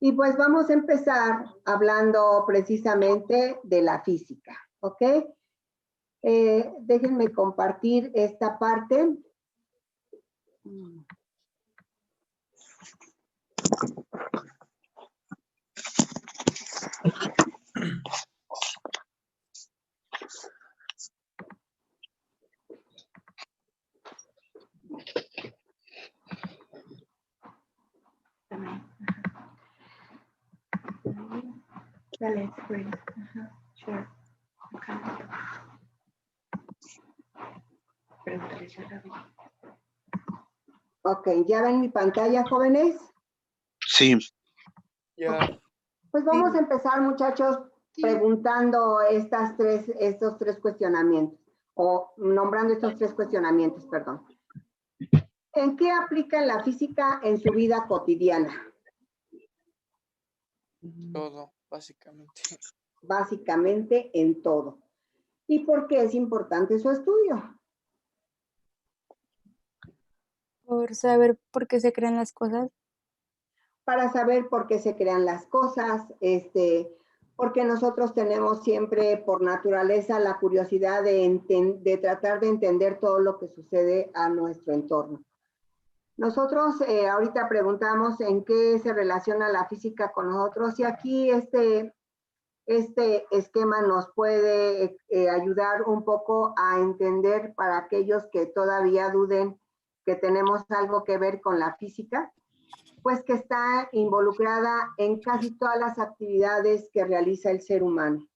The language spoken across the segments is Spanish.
Y pues vamos a empezar hablando precisamente de la física, ¿ok? Déjenme compartir esta parte. Dale, screen. Sure. Ok, ¿ya ven mi pantalla, jóvenes? Sí. Ya. Okay. Pues vamos a empezar, muchachos, preguntando estos tres cuestionamientos, o nombrando estos tres cuestionamientos, perdón. ¿En qué aplican la física en su vida cotidiana? Todo, básicamente. Básicamente en todo. ¿Y por qué es importante su estudio? Por saber por qué se crean las cosas. Para saber por qué se crean las cosas, porque nosotros tenemos siempre por naturaleza la curiosidad de tratar de entender todo lo que sucede a nuestro entorno. Nosotros ahorita preguntamos en qué se relaciona la física con nosotros y aquí este esquema nos puede ayudar un poco a entender para aquellos que todavía duden que tenemos algo que ver con la física, pues que está involucrada en casi todas las actividades que realiza el ser humano.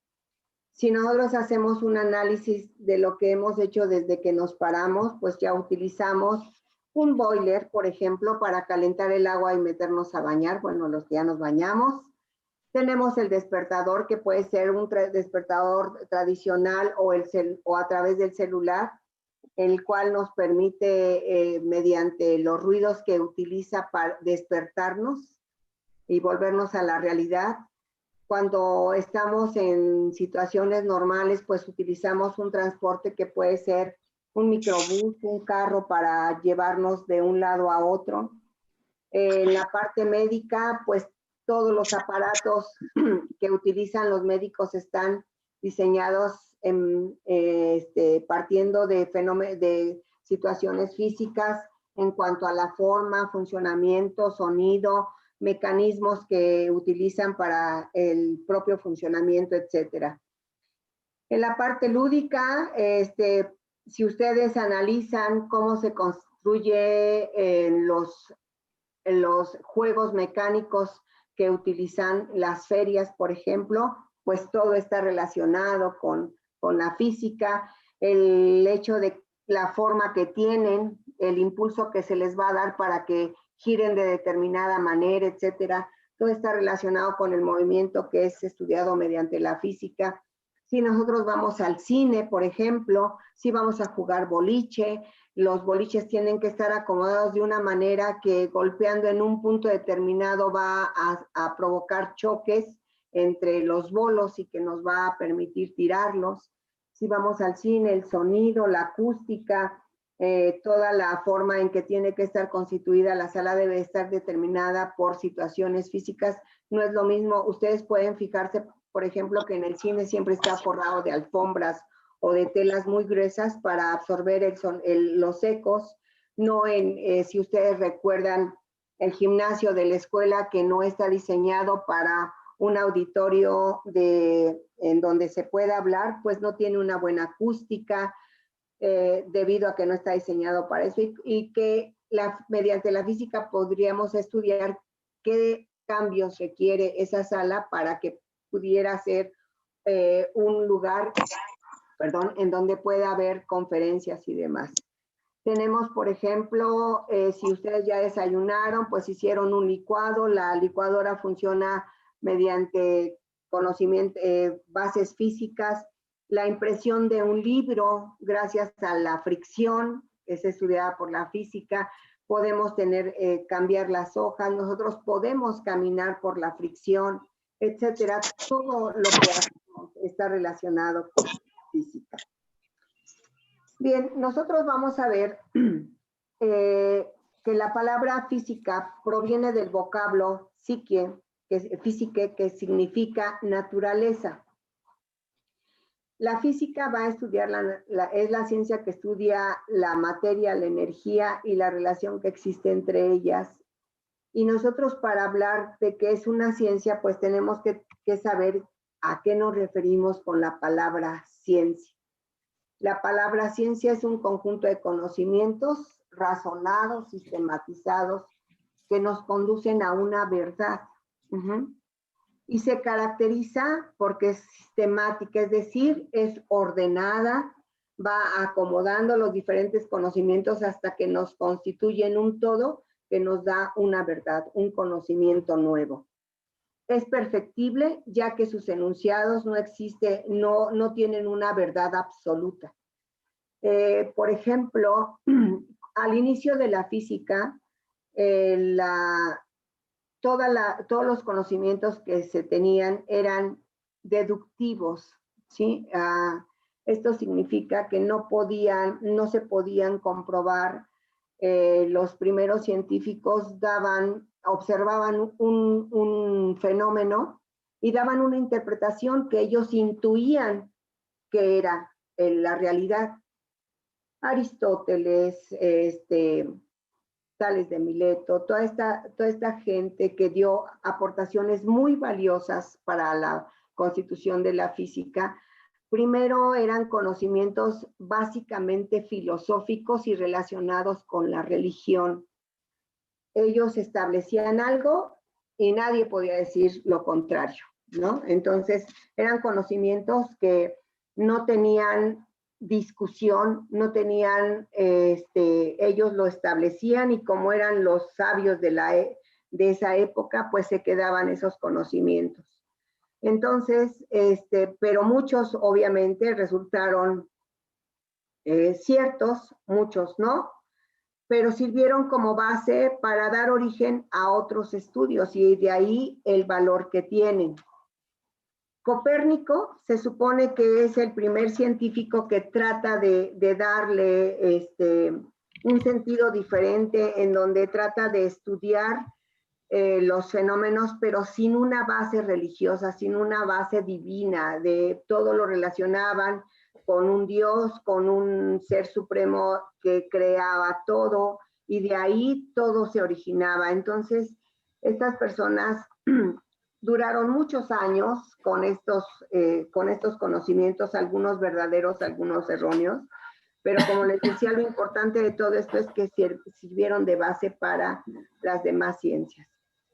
Si nosotros hacemos un análisis de lo que hemos hecho desde que nos paramos, pues ya utilizamos un boiler, por ejemplo, para calentar el agua y meternos a bañar, bueno, los que ya nos bañamos. Tenemos el despertador, que puede ser un despertador tradicional o a través del celular, el cual nos permite, mediante los ruidos que utiliza para despertarnos y volvernos a la realidad. Cuando estamos en situaciones normales, pues utilizamos un transporte que puede ser un microbús, un carro para llevarnos de un lado a otro. En la parte médica, pues todos los aparatos que utilizan los médicos están diseñados partiendo de situaciones físicas en cuanto a la forma, funcionamiento, sonido, mecanismos que utilizan para el propio funcionamiento, etcétera. En la parte lúdica, si ustedes analizan cómo se construye en los juegos mecánicos que utilizan las ferias, por ejemplo, pues todo está relacionado con la física, el hecho de la forma que tienen, el impulso que se les va a dar para que giren de determinada manera, etcétera. Todo está relacionado con el movimiento que es estudiado mediante la física. Si nosotros vamos al cine, por ejemplo, si vamos a jugar boliche, los boliches tienen que estar acomodados de una manera que golpeando en un punto determinado va a provocar choques entre los bolos y que nos va a permitir tirarlos. Si vamos al cine, el sonido, la acústica, toda la forma en que tiene que estar constituida la sala debe estar determinada por situaciones físicas. No es lo mismo, ustedes pueden fijarse, por ejemplo, que en el cine siempre está forrado de alfombras o de telas muy gruesas para absorber los ecos. No si ustedes recuerdan el gimnasio de la escuela, que no está diseñado para un auditorio en donde se pueda hablar, pues no tiene una buena acústica debido a que no está diseñado para eso y que mediante la física podríamos estudiar qué cambios requiere esa sala para que pudiera ser un lugar, en donde pueda haber conferencias y demás. Tenemos, por ejemplo, si ustedes ya desayunaron, pues hicieron un licuado, la licuadora funciona mediante conocimiento, bases físicas, la impresión de un libro, gracias a la fricción, es estudiada por la física, podemos cambiar las hojas, nosotros podemos caminar por la fricción, etcétera. Todo lo que hacemos está relacionado con la física. Bien, nosotros vamos a ver que la palabra física proviene del vocablo psique, física, que significa naturaleza. La física va a estudiar, es la ciencia que estudia la materia, la energía y la relación que existe entre ellas. Y nosotros, para hablar de qué es una ciencia, pues tenemos que saber a qué nos referimos con la palabra ciencia. La palabra ciencia es un conjunto de conocimientos razonados, sistematizados, que nos conducen a una verdad. Y se caracteriza porque es sistemática, es decir, es ordenada, va acomodando los diferentes conocimientos hasta que nos constituyen un todo que nos da una verdad, un conocimiento nuevo. Es perfectible, ya que sus enunciados no tienen una verdad absoluta. Por ejemplo, al inicio de la física, todos los conocimientos que se tenían eran deductivos, ¿sí? Esto significa que no se podían comprobar. Los primeros científicos observaban un fenómeno y daban una interpretación que ellos intuían que era la realidad. Aristóteles, Tales de Mileto, toda esta gente que dio aportaciones muy valiosas para la constitución de la física. Primero eran conocimientos básicamente filosóficos y relacionados con la religión. Ellos establecían algo y nadie podía decir lo contrario, ¿no? Entonces eran conocimientos que no tenían discusión, no tenían, ellos lo establecían y como eran los sabios de esa época, pues se quedaban esos conocimientos. Entonces, pero muchos obviamente resultaron ciertos, muchos no, pero sirvieron como base para dar origen a otros estudios y de ahí el valor que tienen. Copérnico se supone que es el primer científico que trata de darle un sentido diferente, en donde trata de estudiar los fenómenos, pero sin una base religiosa, sin una base divina, de todo lo relacionaban con un Dios, con un ser supremo que creaba todo, y de ahí todo se originaba. Entonces, estas personas duraron muchos años con estos conocimientos, algunos verdaderos, algunos erróneos, pero como les decía, lo importante de todo esto es que sirvieron de base para las demás ciencias.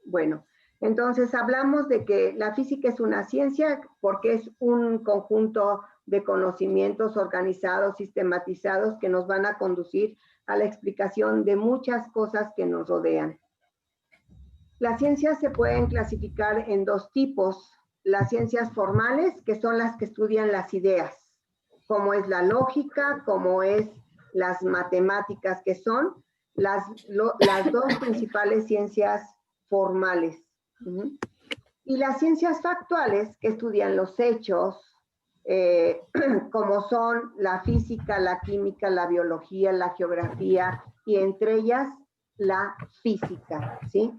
Bueno, entonces hablamos de que la física es una ciencia porque es un conjunto de conocimientos organizados, sistematizados, que nos van a conducir a la explicación de muchas cosas que nos rodean. Las ciencias se pueden clasificar en dos tipos: las ciencias formales, que son las que estudian las ideas, como es la lógica, como es las matemáticas, que son las dos principales ciencias formales. Y las ciencias factuales, que estudian los hechos, como son la física, la química, la biología, la geografía, y entre ellas la física, ¿sí?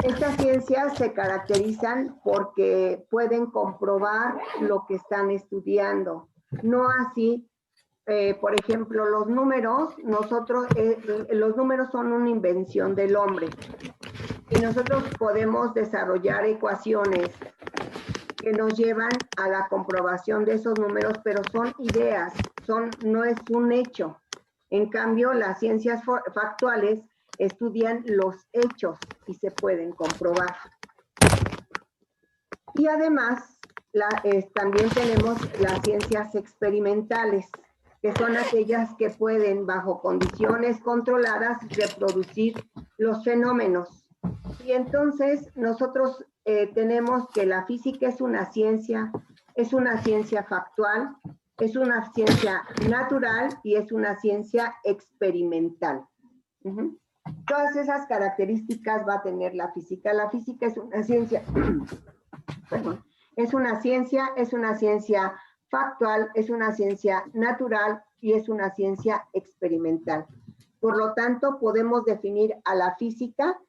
Estas ciencias se caracterizan porque pueden comprobar lo que están estudiando. No así, por ejemplo, los números. Los números son una invención del hombre. Y nosotros podemos desarrollar ecuaciones que nos llevan a la comprobación de esos números, pero son ideas, no es un hecho. En cambio, las ciencias factuales estudian los hechos y se pueden comprobar. Y además, también tenemos las ciencias experimentales, que son aquellas que pueden, bajo condiciones controladas, reproducir los fenómenos. Y entonces nosotros tenemos que la física es una ciencia factual, es una ciencia natural y es una ciencia experimental. Todas esas características va a tener la física. La física es una ciencia, perdón, es una ciencia factual, es una ciencia natural y es una ciencia experimental. Por lo tanto, podemos definir a la física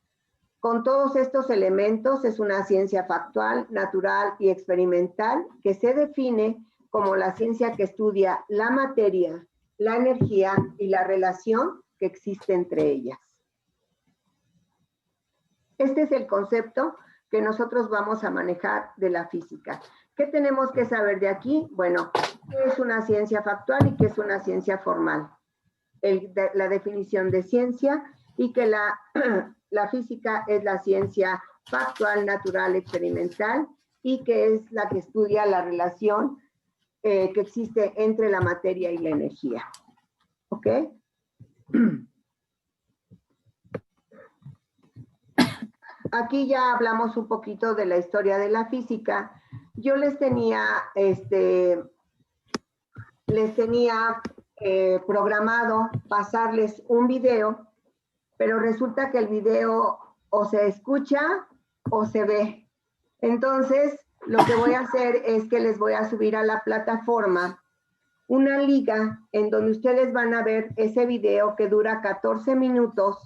Con todos estos elementos es una ciencia factual, natural y experimental que se define como la ciencia que estudia la materia, la energía y la relación que existe entre ellas. Este es el concepto que nosotros vamos a manejar de la física. ¿Qué tenemos que saber de aquí? Bueno, ¿qué es una ciencia factual y qué es una ciencia formal? La definición de ciencia y que la física es la ciencia factual, natural, experimental y que es la que estudia la relación que existe entre la materia y la energía. ¿Ok? Aquí ya hablamos un poquito de la historia de la física. Yo les tenía programado pasarles un video, pero resulta que el video o se escucha o se ve. Entonces, lo que voy a hacer es que les voy a subir a la plataforma una liga en donde ustedes van a ver ese video que dura 14 minutos.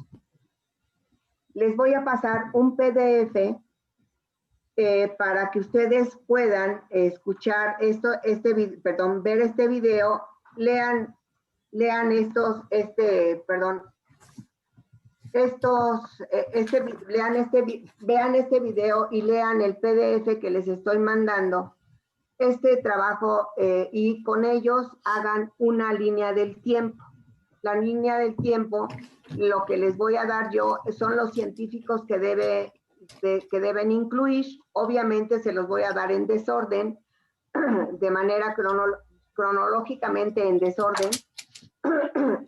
Les voy a pasar un PDF para que ustedes puedan escuchar ver este video, lean vean este video y lean el PDF que les estoy mandando, este trabajo, y con ellos hagan una línea del tiempo. La línea del tiempo, lo que les voy a dar yo son los científicos que deben incluir. Obviamente se los voy a dar en desorden, de manera cronológicamente en desorden.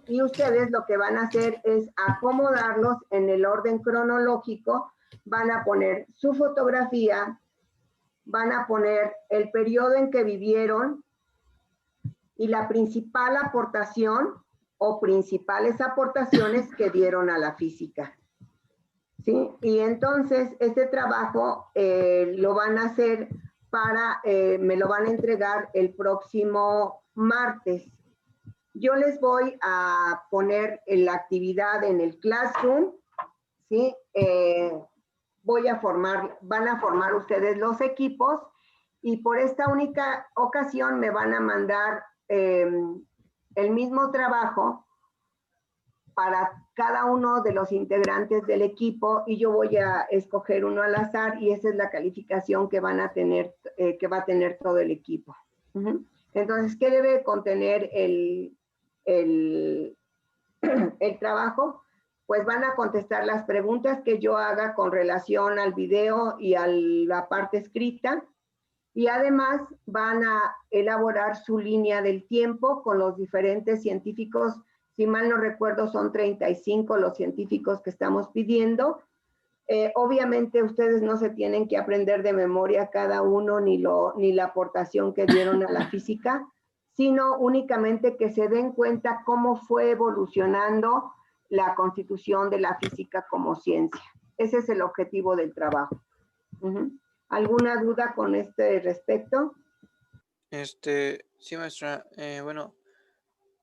Y ustedes lo que van a hacer es acomodarlos en el orden cronológico. Van a poner su fotografía, van a poner el periodo en que vivieron y la principal aportación o principales aportaciones que dieron a la física. ¿Sí? Y entonces este trabajo lo van a hacer me lo van a entregar el próximo martes. Yo les voy a poner la actividad en el Classroom, ¿sí? Van a formar ustedes los equipos y por esta única ocasión me van a mandar el mismo trabajo para cada uno de los integrantes del equipo y yo voy a escoger uno al azar y esa es la calificación que van a tener, que va a tener todo el equipo. Entonces, ¿qué debe contener el trabajo? Pues van a contestar las preguntas que yo haga con relación al video y a la parte escrita. Y además van a elaborar su línea del tiempo con los diferentes científicos. Si mal no recuerdo, son 35 los científicos que estamos pidiendo. Obviamente ustedes no se tienen que aprender de memoria cada uno ni la aportación que dieron a la física, sino únicamente que se den cuenta cómo fue evolucionando la constitución de la física como ciencia. Ese es el objetivo del trabajo. ¿Alguna duda con este respecto? Sí, maestra. Bueno,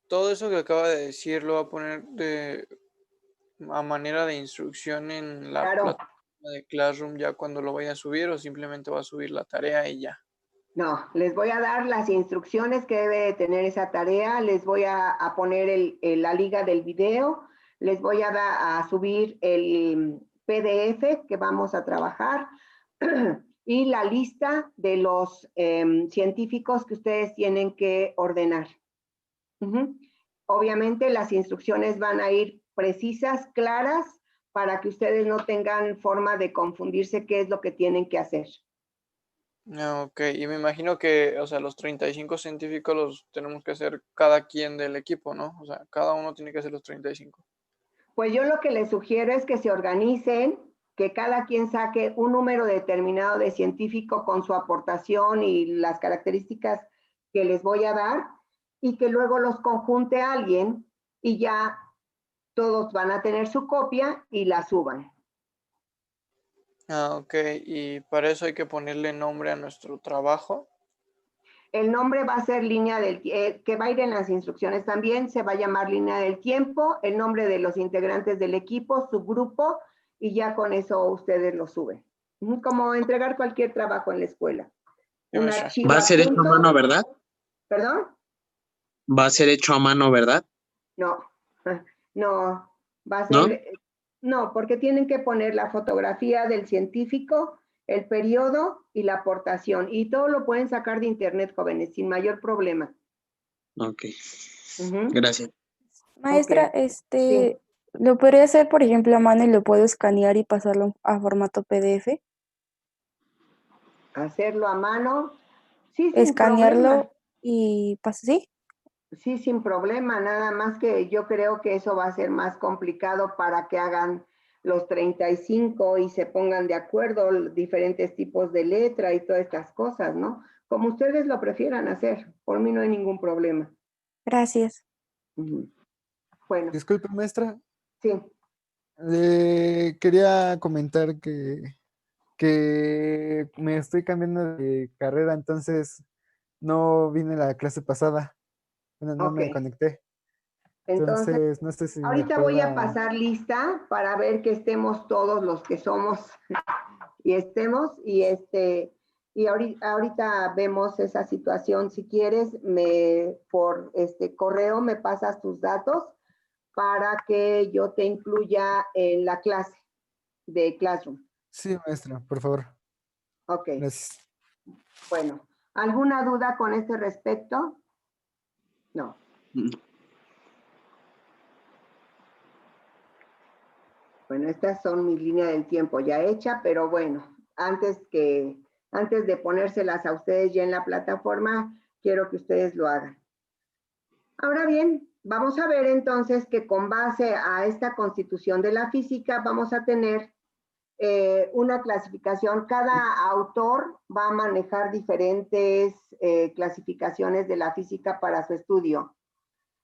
todo eso que acaba de decir lo va a poner a manera de instrucción en la plataforma de Classroom ya cuando lo vaya a subir, o simplemente va a subir la tarea y ya. No, les voy a dar las instrucciones que debe de tener esa tarea, les voy a poner la liga del video, les voy a subir el PDF que vamos a trabajar y la lista de los científicos que ustedes tienen que ordenar. Obviamente las instrucciones van a ir precisas, claras, para que ustedes no tengan forma de confundirse qué es lo que tienen que hacer. Ok, y me imagino que, o sea, los 35 científicos los tenemos que hacer cada quien del equipo, ¿no? O sea, cada uno tiene que hacer los 35. Pues yo lo que les sugiero es que se organicen, que cada quien saque un número determinado de científico con su aportación y las características que les voy a dar, y que luego los conjunte a alguien y ya todos van a tener su copia y la suban. Ok, y para eso hay que ponerle nombre a nuestro trabajo. El nombre va a ser línea del que va a ir en las instrucciones también, se va a llamar línea del tiempo, el nombre de los integrantes del equipo, su grupo y ya con eso ustedes lo suben. Como entregar cualquier trabajo en la escuela. Sí, Un maestra. archivo Va a ser hecho a adjunto. mano, ¿verdad? ¿Perdón? Va a ser hecho a mano, ¿verdad? No, no, va a ¿No? ser, no, porque tienen que poner la fotografía del científico, el periodo y la aportación. Y todo lo pueden sacar de internet, jóvenes, sin mayor problema. Ok. Ujú. Gracias. Maestra, Ok, sí. ¿lo podría hacer, por ejemplo, a mano y lo puedo escanear y pasarlo a formato PDF? Hacerlo a mano, sí, sin problema. Escanearlo y ¿sí? Sí, sin problema, nada más que yo creo que eso va a ser más complicado para que hagan los 35 y se pongan de acuerdo diferentes tipos de letra y todas estas cosas, ¿no? Como ustedes lo prefieran hacer, por mí no hay ningún problema. Gracias. Ujú. Bueno, Disculpe, maestra. sí, Quería comentar que me estoy cambiando de carrera, entonces no vine a la clase pasada. Bueno, no ok. me conecté. Entonces, Entonces, no sé si me ahorita voy a pueda... pasar lista para ver que estemos todos los que somos y estemos y ahorita vemos esa situación. Si quieres, por correo me pasas tus datos para que yo te incluya en la clase de Classroom. Sí, maestra, por favor. Ok, Gracias. bueno. ¿Alguna duda con este respecto? No. Bueno, estas son mis líneas del tiempo ya hecha, pero bueno, antes de ponérselas a ustedes ya en la plataforma, quiero que ustedes lo hagan. Ahora bien, vamos a ver entonces que con base a esta constitución de la física vamos a tener una clasificación. Cada autor va a manejar diferentes clasificaciones de la física para su estudio.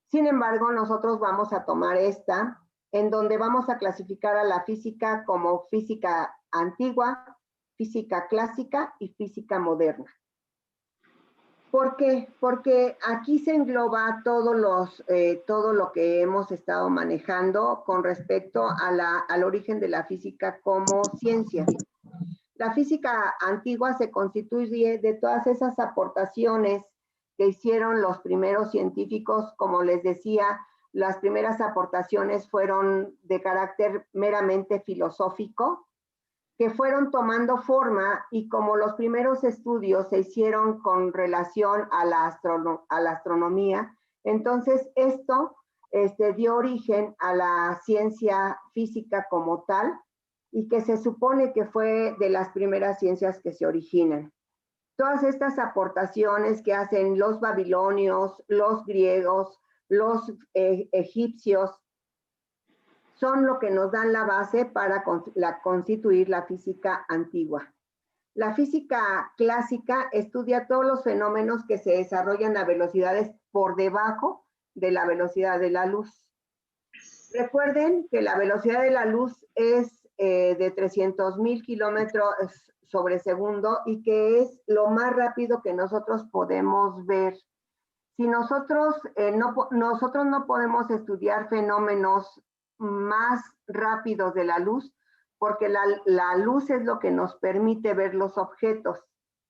Sin embargo, nosotros vamos a tomar esta, en donde vamos a clasificar a la física como física antigua, física clásica y física moderna. ¿Por qué? Porque aquí se engloba todo lo que hemos estado manejando con respecto al origen de la física como ciencia. La física antigua se constituye de todas esas aportaciones que hicieron los primeros científicos. Como les decía, las primeras aportaciones fueron de carácter meramente filosófico, que fueron tomando forma, y como los primeros estudios se hicieron con relación a la astronomía, entonces esto dio origen a la ciencia física como tal, y que se supone que fue de las primeras ciencias que se originan. Todas estas aportaciones que hacen los babilonios, los griegos, los egipcios, son lo que nos dan la base para constituir la física antigua. La física clásica estudia todos los fenómenos que se desarrollan a velocidades por debajo de la velocidad de la luz. Recuerden que la velocidad de la luz es de 300,000 kilómetros sobre segundo, y que es lo más rápido que nosotros podemos ver. Si nosotros no podemos estudiar fenómenos más rápidos de la luz, porque la luz es lo que nos permite ver los objetos.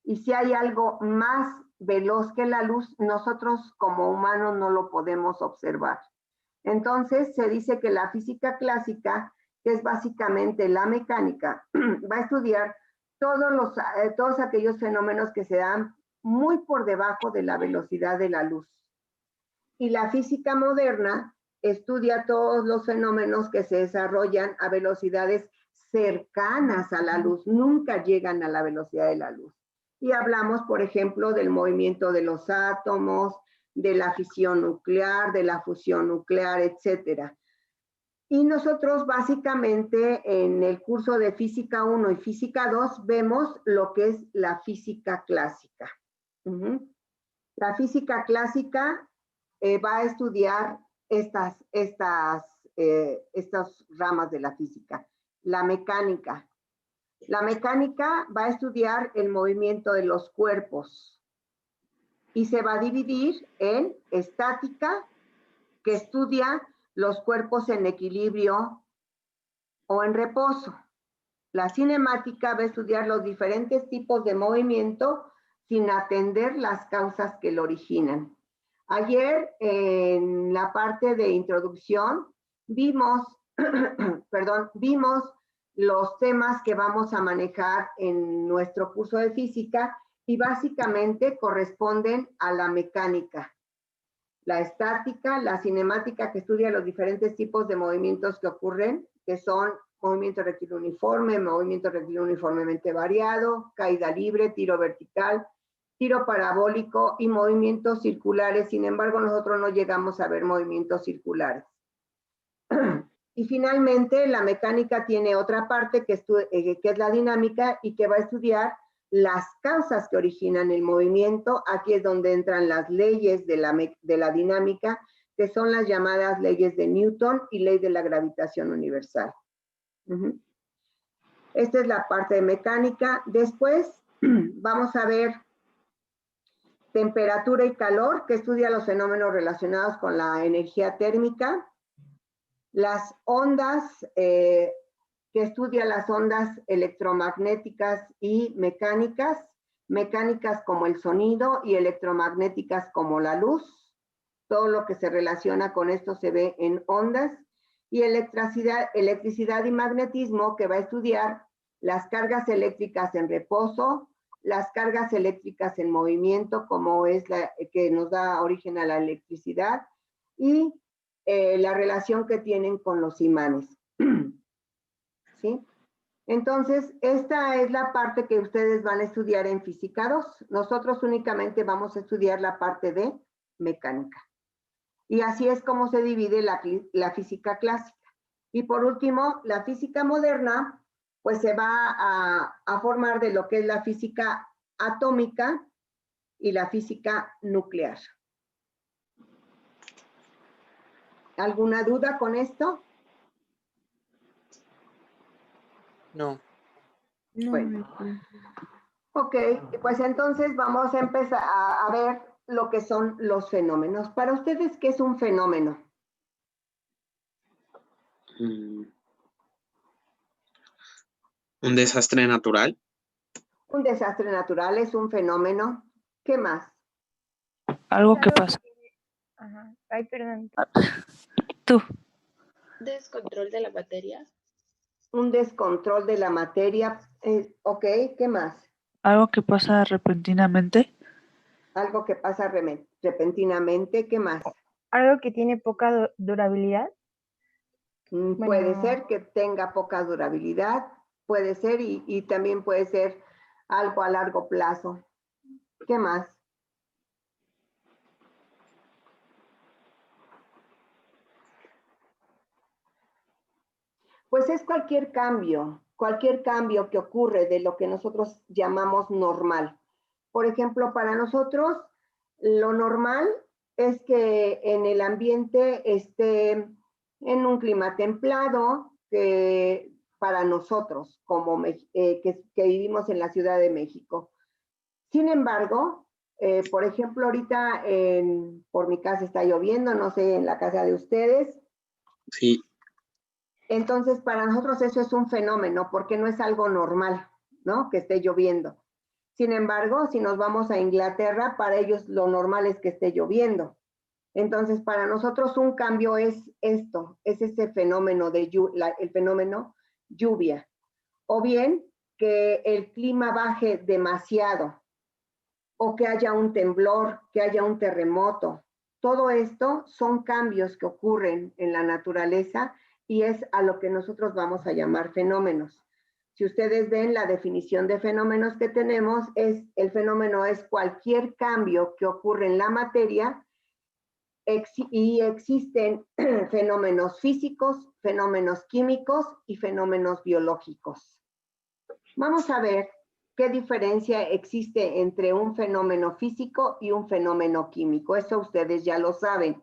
Y si hay algo más veloz que la luz, nosotros como humanos no lo podemos observar. Entonces se dice que la física clásica, que es básicamente la mecánica, va a estudiar todos aquellos fenómenos que se dan muy por debajo de la velocidad de la luz. Y la física moderna estudia todos los fenómenos que se desarrollan a velocidades cercanas a la luz, nunca llegan a la velocidad de la luz. Y hablamos, por ejemplo, del movimiento de los átomos, de la fisión nuclear, de la fusión nuclear, etcétera. Y nosotros básicamente en el curso de Física 1 y Física 2 vemos lo que es la física clásica. La física clásica va a estudiar estas ramas de la física. La mecánica. La mecánica va a estudiar el movimiento de los cuerpos y se va a dividir en estática, que estudia los cuerpos en equilibrio o en reposo. La cinemática va a estudiar los diferentes tipos de movimiento sin atender las causas que lo originan. Ayer, en la parte de introducción, vimos, vimos los temas que vamos a manejar en nuestro curso de física y básicamente corresponden a la mecánica. La estática, la cinemática que estudia los diferentes tipos de movimientos que ocurren, que son movimiento rectilíneo uniforme, movimiento rectilíneo uniformemente variado, caída libre, tiro vertical, tiro parabólico y movimientos circulares. Sin embargo, nosotros no llegamos a ver movimientos circulares. Y finalmente, la mecánica tiene otra parte que es la dinámica y que va a estudiar las causas que originan el movimiento. Aquí es donde entran las leyes de la dinámica, que son las llamadas leyes de Newton y ley de la gravitación universal. Esta es la parte de mecánica. Después vamos a ver temperatura y calor, que estudia los fenómenos relacionados con la energía térmica. Las ondas, que estudia las ondas electromagnéticas y mecánicas, mecánicas como el sonido y electromagnéticas como la luz. Todo lo que se relaciona con esto se ve en ondas. Y electricidad y magnetismo, que va a estudiar las cargas eléctricas en reposo, las cargas eléctricas en movimiento, como es la que nos da origen a la electricidad, y la relación que tienen con los imanes. ¿Sí? Entonces, esta es la parte que ustedes van a estudiar en Física 2. Nosotros únicamente vamos a estudiar la parte de mecánica. Y así es como se divide la física clásica. Y por último, la física moderna, pues se va a formar de lo que es la física atómica y la física nuclear. ¿Alguna duda con esto? No. Bueno. Ok, pues entonces vamos a empezar a ver lo que son los fenómenos. Para ustedes, ¿qué es un fenómeno? Un desastre natural. Un desastre natural es un fenómeno. ¿Qué más? Algo que pasa. Ajá. Ay, perdón. Tú. Descontrol de la materia. Un descontrol de la materia. Ok, ¿qué más? Algo que pasa repentinamente. Algo que pasa repentinamente. ¿Qué más? Algo que tiene poca durabilidad. Puede ser que tenga poca durabilidad. Puede ser y también puede ser algo a largo plazo. ¿Qué más? Pues es cualquier cambio que ocurre de lo que nosotros llamamos normal. Por ejemplo, para nosotros, lo normal es que en el ambiente esté en un clima templado, que para nosotros, como que vivimos en la Ciudad de México. Sin embargo, por ejemplo, ahorita por mi casa está lloviendo, no sé, en la casa de ustedes. Sí. Entonces, para nosotros eso es un fenómeno, porque no es algo normal, ¿no? Que esté lloviendo. Sin embargo, si nos vamos a Inglaterra, para ellos lo normal es que esté lloviendo. Entonces, para nosotros un cambio es esto, es ese fenómeno el fenómeno lluvia. O bien que el clima baje demasiado, o que haya un temblor, que haya un terremoto. Todo esto son cambios que ocurren en la naturaleza y es a lo que nosotros vamos a llamar fenómenos. Si ustedes ven la definición de fenómenos que tenemos, el fenómeno es cualquier cambio que ocurre en la materia y existen fenómenos físicos, fenómenos químicos y fenómenos biológicos. Vamos a ver qué diferencia existe entre un fenómeno físico y un fenómeno químico. Eso ustedes ya lo saben.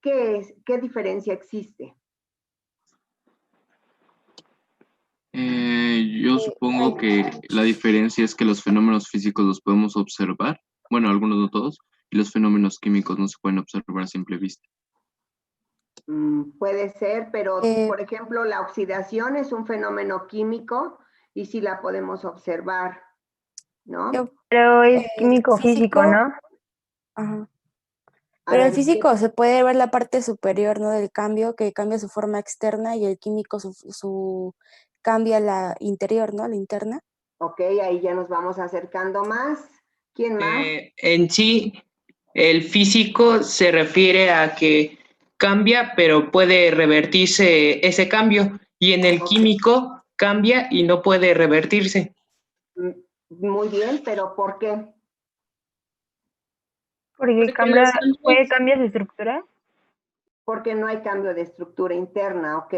¿Qué diferencia existe? Yo supongo que la diferencia es que los fenómenos físicos los podemos observar, bueno, algunos no todos, y los fenómenos químicos no se pueden observar a simple vista. Puede ser, pero por ejemplo, la oxidación es un fenómeno químico y sí la podemos observar, ¿no? Pero es químico físico, ¿no? Ajá. A Pero el ver, físico se puede ver la parte superior, ¿no? Del cambio, que cambia su forma externa, y el químico cambia la interior, ¿no? La interna. ok, ahí ya nos vamos acercando más. ¿Quién más? En sí, el físico se refiere a que cambia, pero puede revertirse ese cambio. Y en el Ok. químico cambia y no puede revertirse. Muy bien, pero ¿por qué? Porque puede cambiar de estructura. Porque no hay cambio de estructura interna, ¿ok?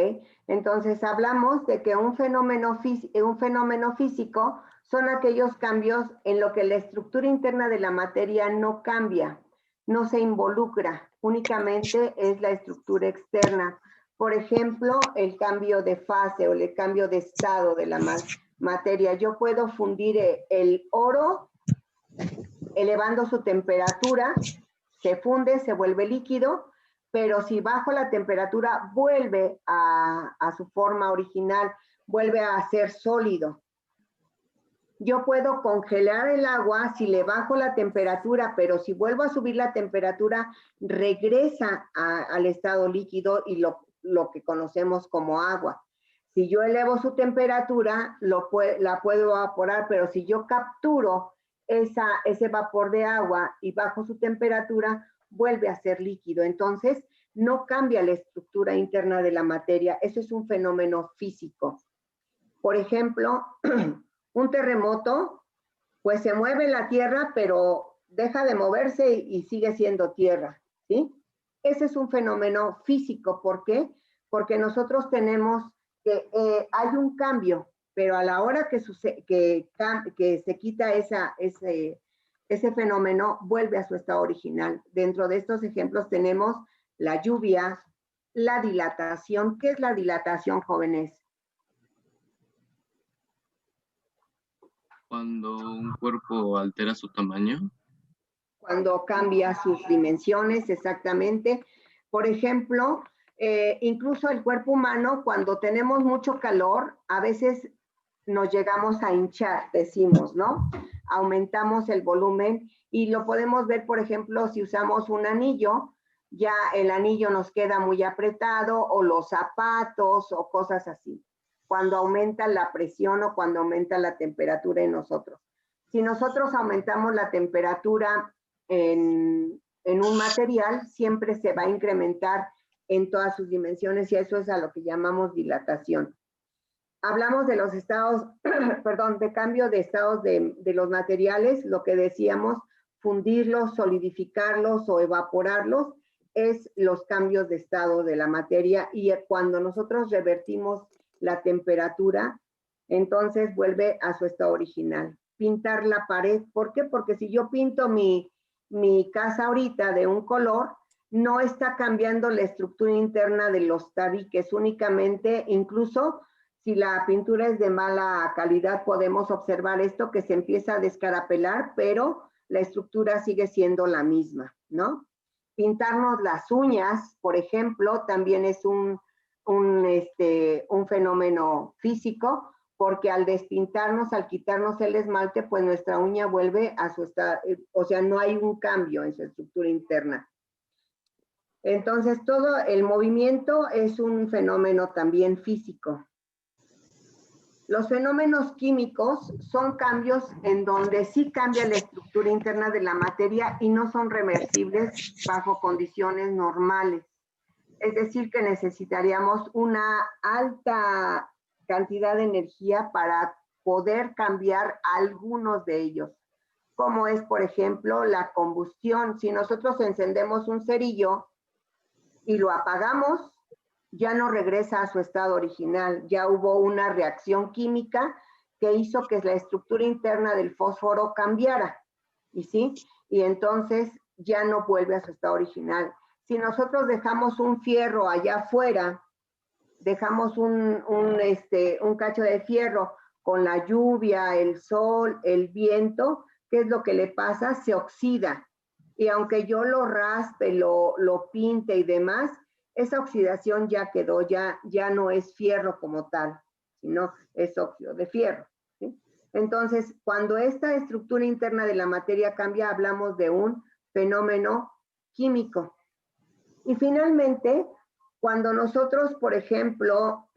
Entonces hablamos de que un fenómeno físico son aquellos cambios en lo que la estructura interna de la materia no cambia, no se involucra, únicamente es la estructura externa. Por ejemplo, el cambio de fase o el cambio de estado de la materia. Yo puedo fundir el oro elevando su temperatura, se funde, se vuelve líquido, pero si bajo la temperatura vuelve a su forma original, vuelve a ser sólido. Yo puedo congelar el agua si le bajo la temperatura, pero si vuelvo a subir la temperatura, regresa al estado líquido y lo que conocemos como agua. Si yo elevo su temperatura, la puedo evaporar, pero si yo capturo ese vapor de agua y bajo su temperatura, vuelve a ser líquido. Entonces, no cambia la estructura interna de la materia. Eso es un fenómeno físico. Por ejemplo, un terremoto, pues se mueve la tierra, pero deja de moverse y sigue siendo tierra, ¿sí? Ese es un fenómeno físico. ¿Por qué? Porque nosotros tenemos que hay un cambio, pero a la hora que se quita ese fenómeno, vuelve a su estado original. Dentro de estos ejemplos tenemos la lluvia, la dilatación. ¿Qué es la dilatación, jóvenes? Cuando un cuerpo altera su tamaño. Cuando cambia sus dimensiones, exactamente. Por ejemplo, incluso el cuerpo humano, cuando tenemos mucho calor, a veces nos llegamos a hinchar, decimos, ¿no? Aumentamos el volumen y lo podemos ver, por ejemplo, si usamos un anillo, ya el anillo nos queda muy apretado, o los zapatos o cosas así, cuando aumenta la presión o cuando aumenta la temperatura en nosotros. Si nosotros aumentamos la temperatura en un material, siempre se va a incrementar en todas sus dimensiones, y eso es a lo que llamamos dilatación. Hablamos de los estados, perdón, de cambio de estados de los materiales, lo que decíamos, fundirlos, solidificarlos o evaporarlos, es los cambios de estado de la materia, y cuando nosotros revertimos la temperatura, entonces vuelve a su estado original. Pintar la pared, ¿por qué? Porque si yo pinto mi casa ahorita de un color, no está cambiando la estructura interna de los tabiques, únicamente, incluso si la pintura es de mala calidad, podemos observar esto, que se empieza a descarapelar, pero la estructura sigue siendo la misma, ¿no? Pintarnos las uñas, por ejemplo, también es un fenómeno físico, porque al despintarnos, al quitarnos el esmalte, pues nuestra uña vuelve a su estado, o sea, no hay un cambio en su estructura interna. Entonces, todo el movimiento es un fenómeno también físico. Los fenómenos químicos son cambios en donde sí cambia la estructura interna de la materia y no son reversibles bajo condiciones normales. Es decir, que necesitaríamos una alta cantidad de energía para poder cambiar algunos de ellos, como es, por ejemplo, la combustión. Si nosotros encendemos un cerillo y lo apagamos, ya no regresa a su estado original, ya hubo una reacción química que hizo que la estructura interna del fósforo cambiara, y entonces ya no vuelve a su estado original. Si nosotros dejamos un fierro allá afuera, dejamos un cacho de fierro con la lluvia, el sol, el viento, ¿qué es lo que le pasa? Se oxida. Y aunque yo lo raspe, lo pinte y demás, esa oxidación ya quedó, ya no es fierro como tal, sino es óxido de fierro. ¿Sí? Entonces, cuando esta estructura interna de la materia cambia, hablamos de un fenómeno químico. Y finalmente, cuando nosotros, por ejemplo,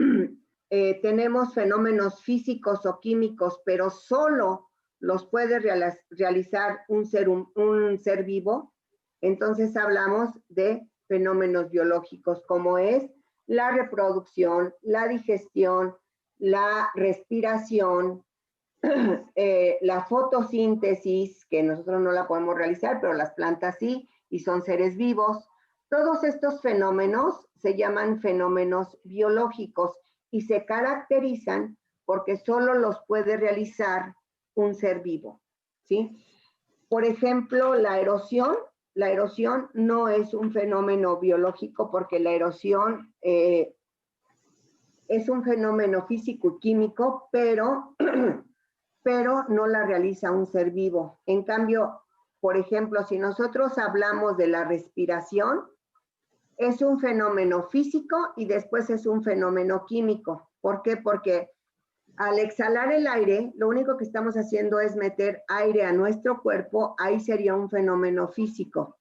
tenemos fenómenos físicos o químicos, pero solo los puede realizar un ser vivo, entonces hablamos de fenómenos biológicos, como es la reproducción, la digestión, la respiración, la fotosíntesis, que nosotros no la podemos realizar, pero las plantas sí, y son seres vivos. Todos estos fenómenos se llaman fenómenos biológicos y se caracterizan porque solo los puede realizar un ser vivo, ¿sí? Por ejemplo, la erosión no es un fenómeno biológico porque la erosión es un fenómeno físico y químico, pero no la realiza un ser vivo. En cambio, por ejemplo, si nosotros hablamos de la respiración, es un fenómeno físico y después es un fenómeno químico. ¿Por qué? Porque al exhalar el aire, lo único que estamos haciendo es meter aire a nuestro cuerpo, ahí sería un fenómeno físico.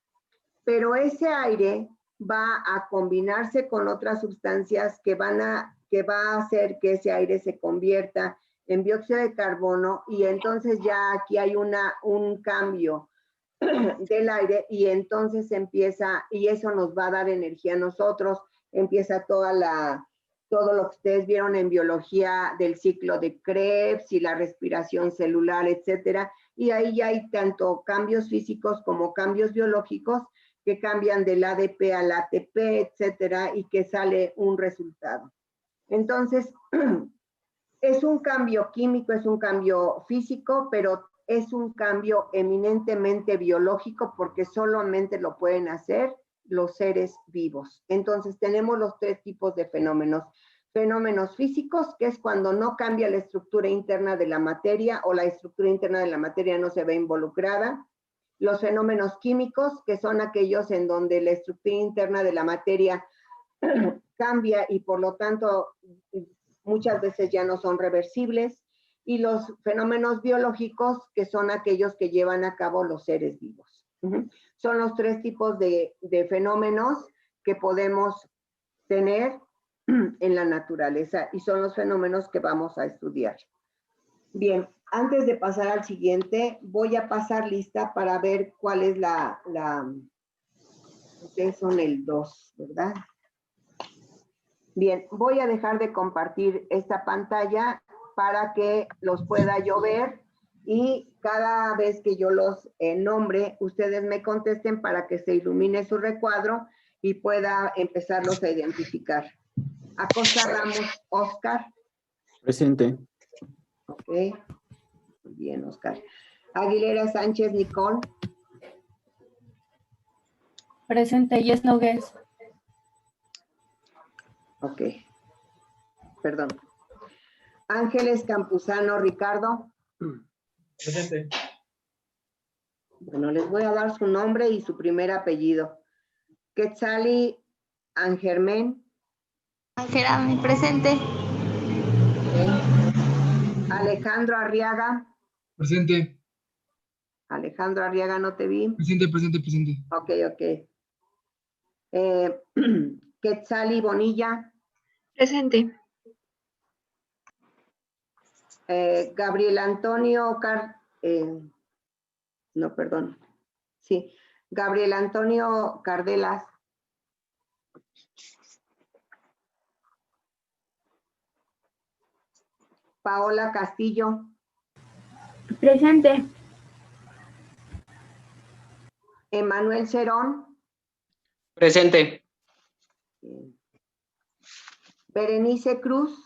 Pero ese aire va a combinarse con otras sustancias que va a hacer que ese aire se convierta en dióxido de carbono y entonces ya aquí hay un cambio del aire y entonces empieza, y eso nos va a dar energía a nosotros, empieza todo lo que ustedes vieron en biología del ciclo de Krebs y la respiración celular, etcétera, y ahí ya hay tanto cambios físicos como cambios biológicos que cambian del ADP al ATP, etcétera, y que sale un resultado. Entonces, es un cambio químico, es un cambio físico, pero es un cambio eminentemente biológico porque solamente lo pueden hacer los seres vivos. Entonces tenemos los tres tipos de fenómenos. Fenómenos físicos, que es cuando no cambia la estructura interna de la materia o la estructura interna de la materia no se ve involucrada. Los fenómenos químicos, que son aquellos en donde la estructura interna de la materia cambia y por lo tanto muchas veces ya no son reversibles. Y los fenómenos biológicos, que son aquellos que llevan a cabo los seres vivos. Son los tres tipos de fenómenos que podemos tener en la naturaleza y son los fenómenos que vamos a estudiar. Bien, antes de pasar al siguiente, voy a pasar lista para ver cuál es ustedes son el 2, ¿verdad? Bien, voy a dejar de compartir esta pantalla para que los pueda yo ver y cada vez que yo los nombre, ustedes me contesten para que se ilumine su recuadro y pueda empezarlos a identificar. Acosta Ramos, Oscar. Presente. Ok, muy bien, Oscar. Aguilera Sánchez, Nicole. Presente, Yes Nogues. Ok, perdón. Ángeles Campuzano, Ricardo. Presente. Bueno, les voy a dar su nombre y su primer apellido. Quetzali Angermen. Angerame, presente. Okay. Alejandro Arriaga. Presente. Alejandro Arriaga, no te vi. Presente. Ok. Quetzali Bonilla. Presente. Gabriel Antonio Gabriel Antonio Cardelas. Paola Castillo. Presente. Emanuel Cerón. Presente. Berenice Cruz.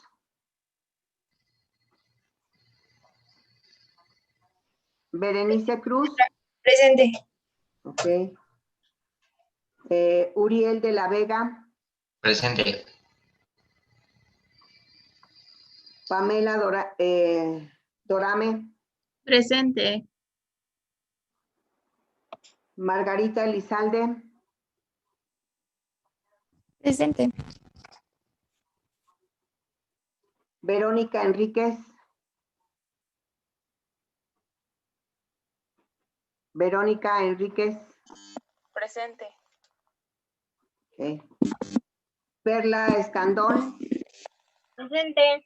Berenice Cruz. Presente. Ok. Uriel de la Vega. Presente. Pamela Dorame. Presente. Margarita Elizalde. Presente. Verónica Enríquez. Verónica Enríquez. Presente. Ok. Perla Escandón. Presente.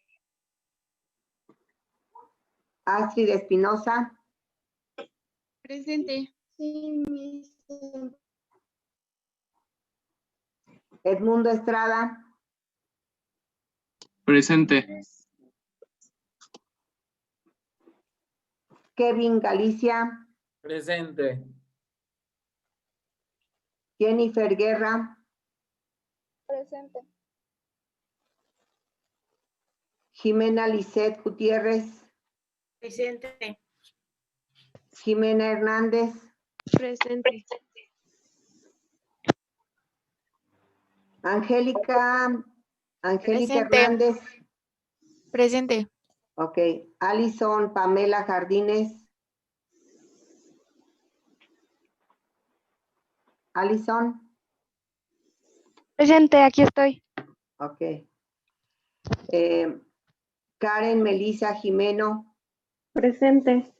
Astrid Espinosa. Presente. Edmundo Estrada. Presente. Kevin Galicia. Presente. Jennifer Guerra. Presente. Jimena Lisset Gutiérrez. Presente. Jimena Hernández. Presente. Angélica Presente. Hernández. Presente. Ok. Alison Pamela Jardines. Alison. Presente, aquí estoy. Ok. Karen Melissa Jimeno. Presente.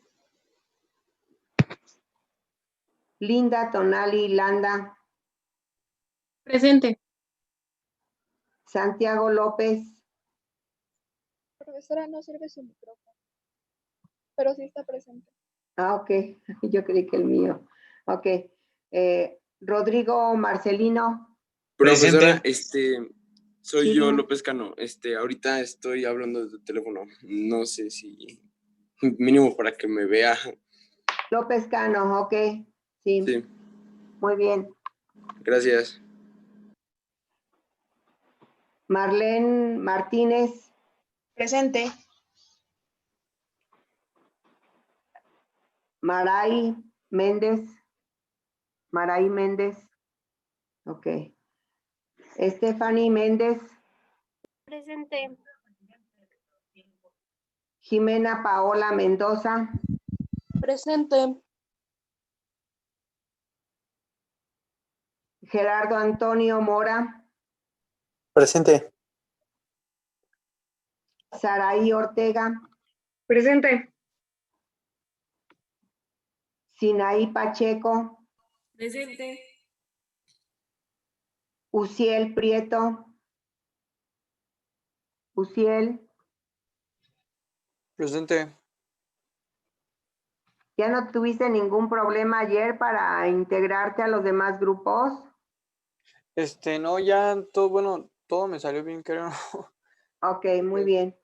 Linda Tonali Landa. Presente. Santiago López. Profesora, no sirve su micrófono, pero sí está presente. Ah, ok. Yo creí que el mío. Ok. Rodrigo Marcelino. Profesora, soy Sí, yo, dime. López Cano. Ahorita estoy hablando de tu teléfono. No sé si mínimo para que me vea. López Cano, ok. Sí. Sí, Muy bien. gracias. Marlene Martínez. Presente. Maray Méndez. Maray Méndez. Ok. Stephanie Méndez. Presente. Jimena Paola Mendoza. Presente. Gerardo Antonio Mora. Presente. Saraí Ortega. Presente. Sinaí Pacheco. Presente. Uciel Prieto. Uciel. Presente. ¿Ya no tuviste ningún problema ayer para integrarte a los demás grupos? No, ya todo, bueno, todo me salió bien, creo. Ok, muy bien.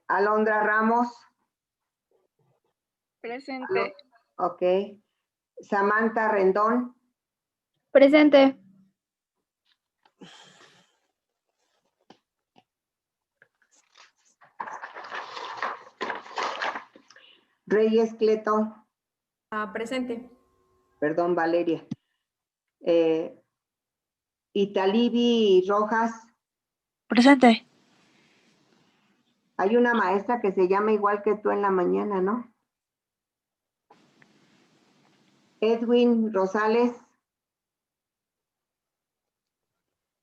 Alondra Ramos. Presente. Ok. Samantha Rendón. Presente. Reyes Cleto. Presente. Perdón, Valeria. Italibi Rojas. Presente. Hay una maestra que se llama igual que tú en la mañana, ¿no? Edwin Rosales.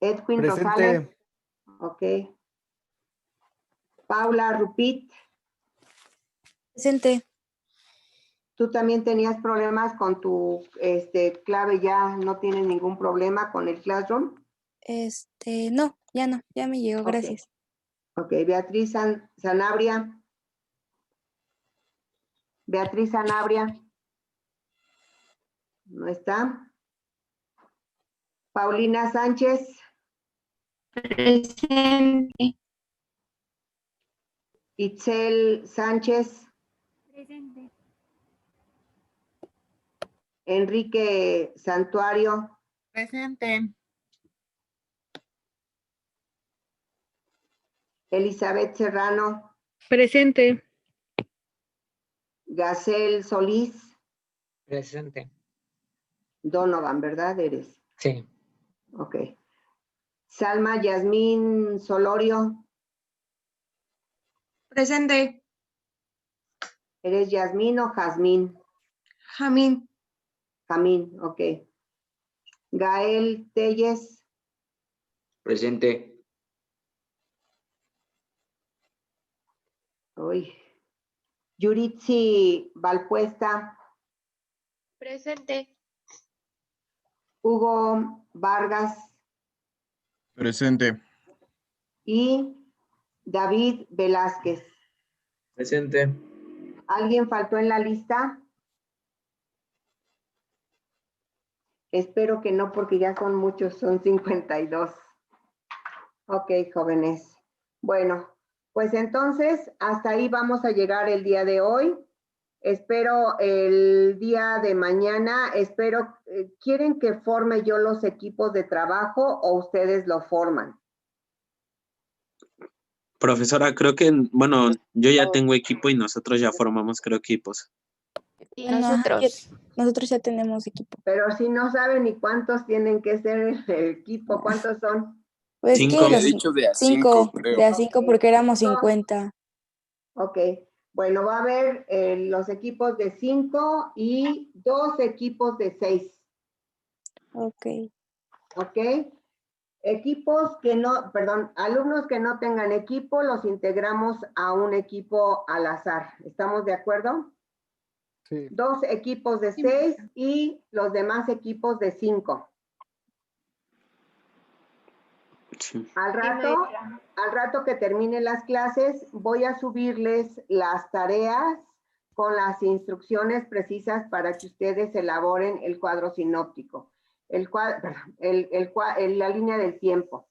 Edwin Rosales. Presente. Ok. Paula Rupit. Presente. Tú también tenías problemas con tu clave, ya no tienes ningún problema con el Classroom. No, ya me llegó, Ok. gracias. Ok, Beatriz Sanabria. Beatriz Sanabria. No está. Paulina Sánchez. Presente. Itzel Sánchez. Presente. Enrique Santuario. Presente. Elizabeth Serrano. Presente. Gacel Solís. Presente. Donovan, ¿verdad? Eres. Sí. Ok. Salma Yasmín Solorio. Presente. ¿Eres Yasmín o Jazmín? Jamín. Jamín, ok. Gael Telles, Presente. Yuritsi Valpuesta, Presente. Hugo Vargas Presente. y David Velázquez. Presente. ¿Alguien faltó en la lista? Espero que no, porque ya son muchos, son 52. Ok, jóvenes. Bueno, pues entonces hasta ahí vamos a llegar el día de hoy. Espero el día de mañana, ¿quieren que forme yo los equipos de trabajo o ustedes lo forman? Profesora, creo que, bueno, yo ya tengo equipo y nosotros ya formamos, creo, equipos. Y nosotros ya tenemos equipo. Pero si no saben ni cuántos tienen que ser el equipo, ¿cuántos son? Pues Cinco. que Había dicho de a cinco, creo. de a 5 porque éramos 50. Ok, bueno, va a haber los equipos de 5 y 2 equipos de 6. Ok. Ok. Alumnos que no tengan equipo, los integramos a un equipo al azar. ¿Estamos de acuerdo? Sí. 2 equipos de 6 y los demás equipos de 5. Sí. Al rato que termine las clases, voy a subirles las tareas con las instrucciones precisas para que ustedes elaboren el cuadro sinóptico, la línea del tiempo.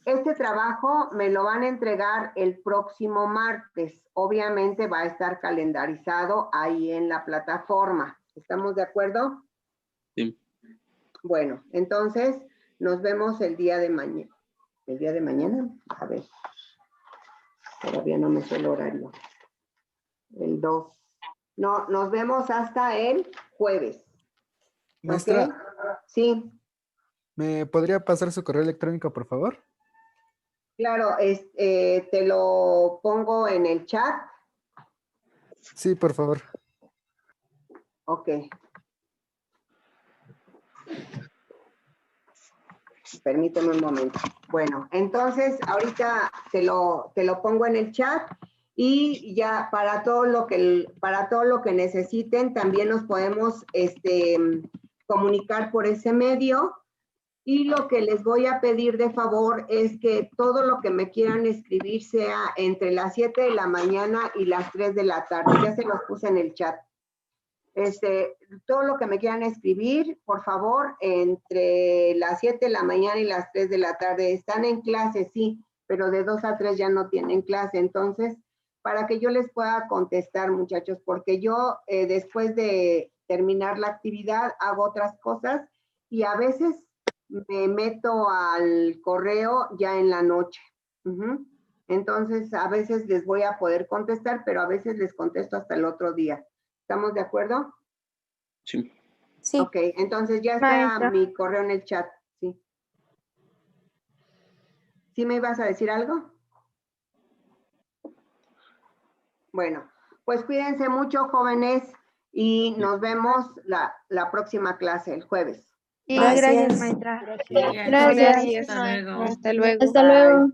Este trabajo me lo van a entregar el próximo martes. Obviamente va a estar calendarizado ahí en la plataforma. ¿Estamos de acuerdo? Sí. Bueno, entonces nos vemos el día de mañana. ¿El día de mañana? A ver. Todavía no me sé el horario. El 2. No, nos vemos hasta el jueves. Maestra, ¿Ok? Sí. ¿me podría pasar su correo electrónico, por favor? Claro, te lo pongo en el chat. Sí, por favor. Ok. Permíteme un momento. Bueno, entonces ahorita te lo pongo en el chat y ya para todo lo que necesiten también nos podemos comunicar por ese medio. Y lo que les voy a pedir de favor es que todo lo que me quieran escribir sea entre las 7 de la mañana y las 3 de la tarde. Ya se los puse en el chat. Todo lo que me quieran escribir, por favor, entre las 7 de la mañana y las 3 de la tarde. Están en clase, sí, pero de 2 a 3 ya no tienen clase. Entonces, para que yo les pueda contestar, muchachos, porque yo después de terminar la actividad hago otras cosas y a veces me meto al correo ya en la noche. Entonces, a veces les voy a poder contestar, pero a veces les contesto hasta el otro día. ¿Estamos de acuerdo? Sí. Sí. Ok, entonces ya está Maestra. mi correo en el chat. Sí. ¿Sí me ibas a decir algo? Bueno, pues cuídense mucho, jóvenes, y nos vemos la próxima clase, el jueves. Gracias, Gracias. maestra. Gracias. Gracias. Hasta luego. Hasta luego.